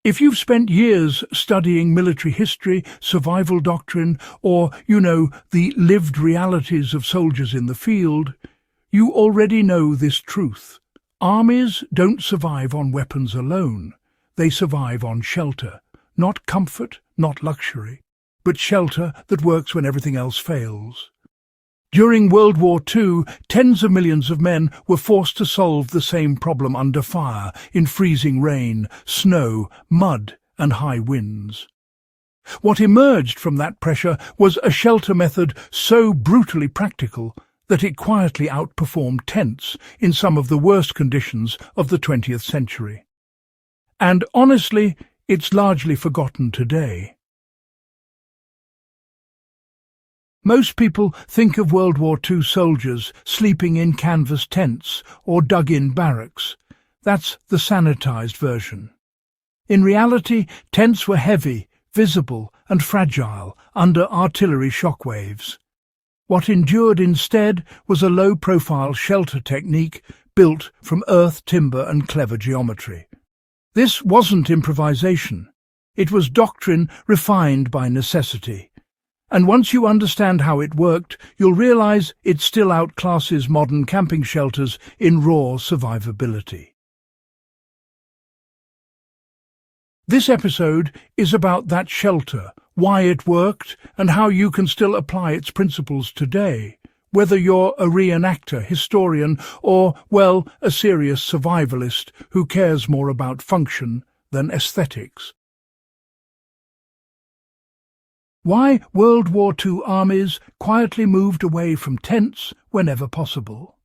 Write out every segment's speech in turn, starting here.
If you've spent years studying military history, survival doctrine, or, the lived realities of soldiers in the field, you already know this truth. Armies don't survive on weapons alone. They survive on shelter. Not comfort, not luxury, but shelter that works when everything else fails. During World War II, tens of millions of men were forced to solve the same problem under fire, in freezing rain, snow, mud, and high winds. What emerged from that pressure was a shelter method so brutally practical that it quietly outperformed tents in some of the worst conditions of the 20th century. And honestly, it's largely forgotten today. Most people think of World War II soldiers sleeping in canvas tents or dug-in barracks. That's the sanitized version. In reality, tents were heavy, visible, and fragile under artillery shockwaves. What endured instead was a low-profile shelter technique built from earth, timber, and clever geometry. This wasn't improvisation. It was doctrine refined by necessity. And once you understand how it worked, you'll realize it still outclasses modern camping shelters in raw survivability. This episode is about that shelter, why it worked, and how you can still apply its principles today, whether you're a reenactor, historian, or, a serious survivalist who cares more about function than aesthetics. Why World War II armies quietly moved away from tents whenever possible.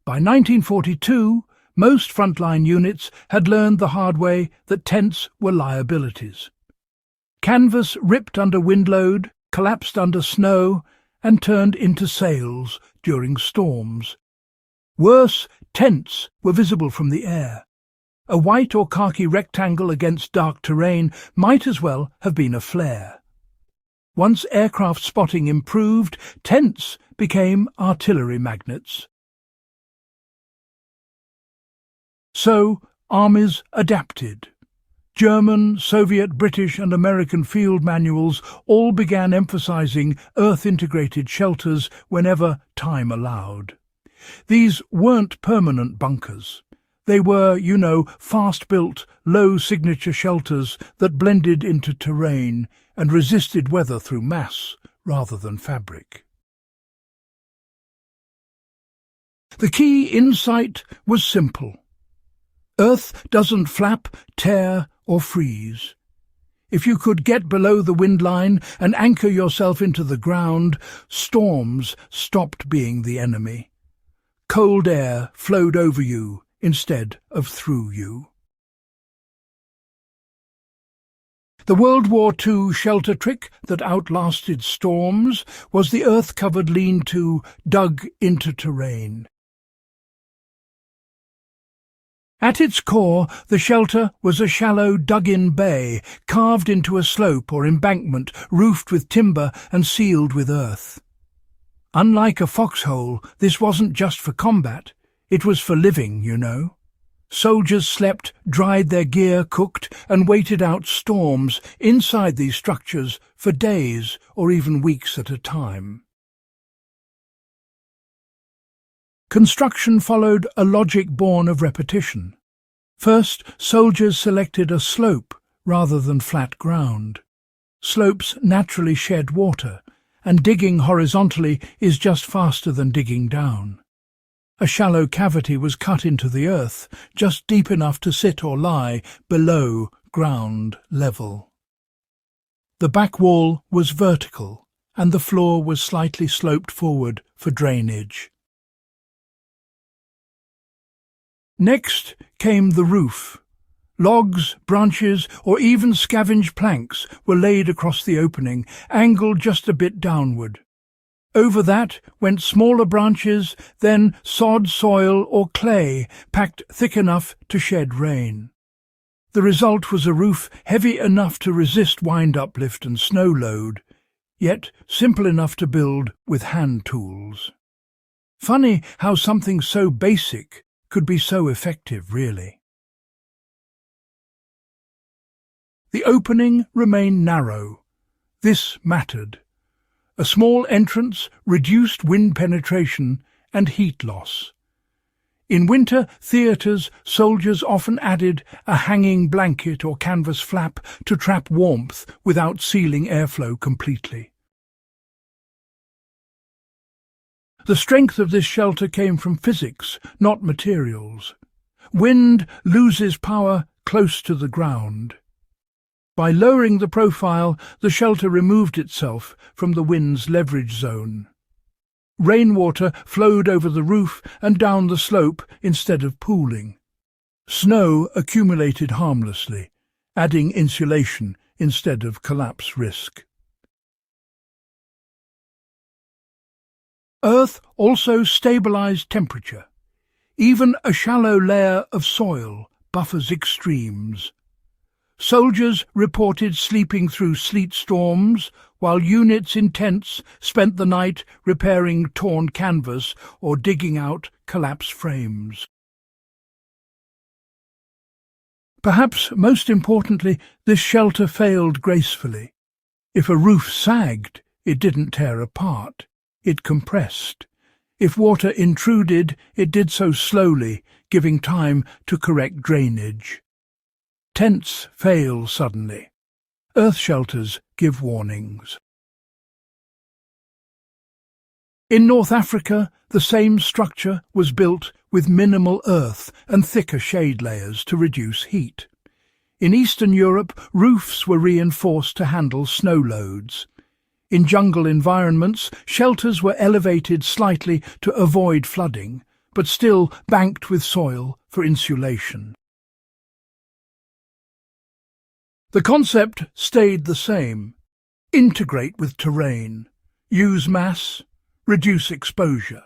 By 1942, most frontline units had learned the hard way that tents were liabilities. Canvas ripped under wind load, collapsed under snow, and turned into sails during storms. Worse, tents were visible from the air. A white or khaki rectangle against dark terrain might as well have been a flare. Once aircraft spotting improved, tents became artillery magnets. So, armies adapted. German, Soviet, British and American field manuals all began emphasizing earth-integrated shelters whenever time allowed. These weren't permanent bunkers. They were, fast-built, low-signature shelters that blended into terrain and resisted weather through mass rather than fabric. The key insight was simple. Earth doesn't flap, tear, or freeze. If you could get below the wind line and anchor yourself into the ground, storms stopped being the enemy. Cold air flowed over you instead of through you. The World War II shelter trick that outlasted storms was the earth-covered lean-to dug into terrain. At its core, the shelter was a shallow dug-in bay, carved into a slope or embankment, roofed with timber and sealed with earth. Unlike a foxhole, this wasn't just for combat. It was for living, Soldiers slept, dried their gear, cooked, and waited out storms inside these structures for days or even weeks at a time. Construction followed a logic born of repetition. First, soldiers selected a slope rather than flat ground. Slopes naturally shed water, and digging horizontally is just faster than digging down. A shallow cavity was cut into the earth, just deep enough to sit or lie below ground level. The back wall was vertical, and the floor was slightly sloped forward for drainage. Next came the roof. Logs, branches, or even scavenged planks were laid across the opening, angled just a bit downward. Over that went smaller branches, then sod, soil, or clay, packed thick enough to shed rain. The result was a roof heavy enough to resist wind uplift and snow load, yet simple enough to build with hand tools. Funny how something so basic could be so effective, really. The opening remained narrow. This mattered. A small entrance reduced wind penetration and heat loss. In winter theatres, soldiers often added a hanging blanket or canvas flap to trap warmth without sealing airflow completely. The strength of this shelter came from physics, not materials. Wind loses power close to the ground. By lowering the profile, the shelter removed itself from the wind's leverage zone. Rainwater flowed over the roof and down the slope instead of pooling. Snow accumulated harmlessly, adding insulation instead of collapse risk. Earth also stabilized temperature. Even a shallow layer of soil buffers extremes. Soldiers reported sleeping through sleet storms, while units in tents spent the night repairing torn canvas or digging out collapsed frames. Perhaps most importantly, this shelter failed gracefully. If a roof sagged, it didn't tear apart. It compressed. If water intruded, it did so slowly, giving time to correct drainage. Tents fail suddenly. Earth shelters give warnings. In North Africa, the same structure was built with minimal earth and thicker shade layers to reduce heat. In Eastern Europe, roofs were reinforced to handle snow loads. In jungle environments, shelters were elevated slightly to avoid flooding, but still banked with soil for insulation. The concept stayed the same. Integrate with terrain. Use mass. Reduce exposure.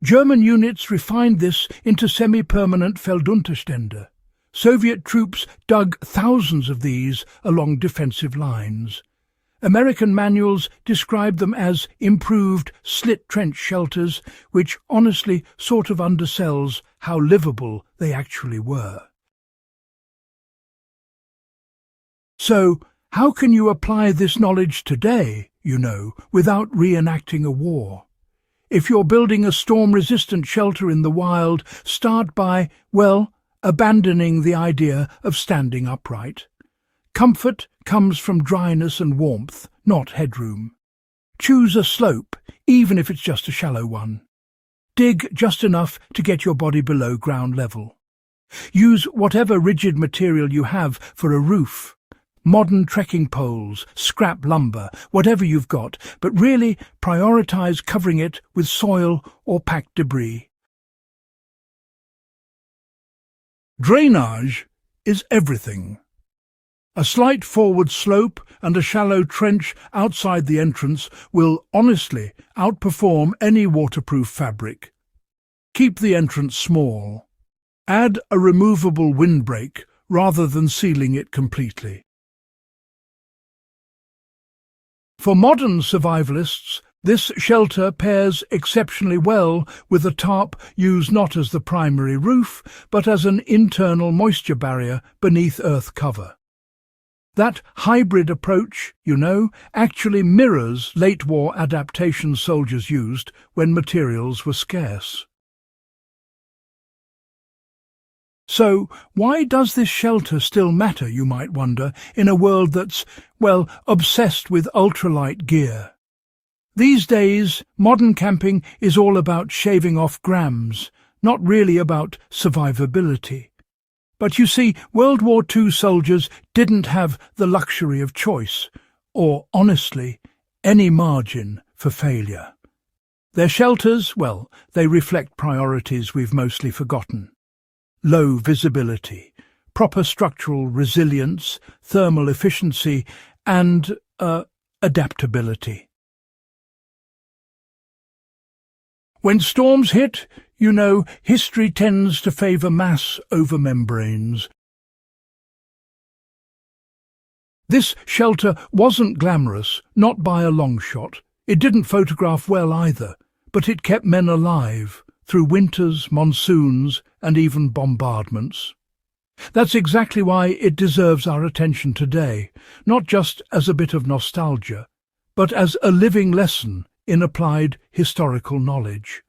German units refined this into semi-permanent Feldunterstände. Soviet troops dug thousands of these along defensive lines. American manuals describe them as improved slit trench shelters, which honestly sort of undersells how livable they actually were. So, how can you apply this knowledge today, without reenacting a war? If you're building a storm-resistant shelter in the wild, start by, abandoning the idea of standing upright. Comfort comes from dryness and warmth, not headroom. Choose a slope, even if it's just a shallow one. Dig just enough to get your body below ground level. Use whatever rigid material you have for a roof. Modern trekking poles, scrap lumber, whatever you've got, but really prioritize covering it with soil or packed debris. Drainage is everything. A slight forward slope and a shallow trench outside the entrance will honestly outperform any waterproof fabric. Keep the entrance small. Add a removable windbreak rather than sealing it completely. For modern survivalists, this shelter pairs exceptionally well with a tarp used not as the primary roof, but as an internal moisture barrier beneath earth cover. That hybrid approach, actually mirrors late-war adaptations soldiers used when materials were scarce. So, why does this shelter still matter, you might wonder, in a world that's, obsessed with ultralight gear? These days, modern camping is all about shaving off grams, not really about survivability. But you see, World War II soldiers didn't have the luxury of choice, or, honestly, any margin for failure. Their shelters, they reflect priorities we've mostly forgotten. Low visibility, proper structural resilience, thermal efficiency, and adaptability. When storms hit, history tends to favour mass over membranes. This shelter wasn't glamorous, not by a long shot. It didn't photograph well either, but it kept men alive through winters, monsoons, and even bombardments. That's exactly why it deserves our attention today, not just as a bit of nostalgia, but as a living lesson in applied historical knowledge.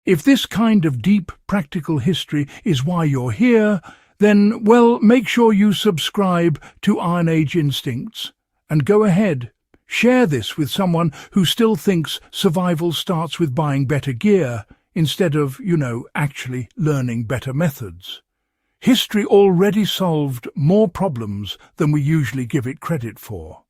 If this kind of deep, practical history is why you're here, then, well, make sure you subscribe to Iron Age Instincts. And go ahead, share this with someone who still thinks survival starts with buying better gear, instead of, actually learning better methods. History already solved more problems than we usually give it credit for.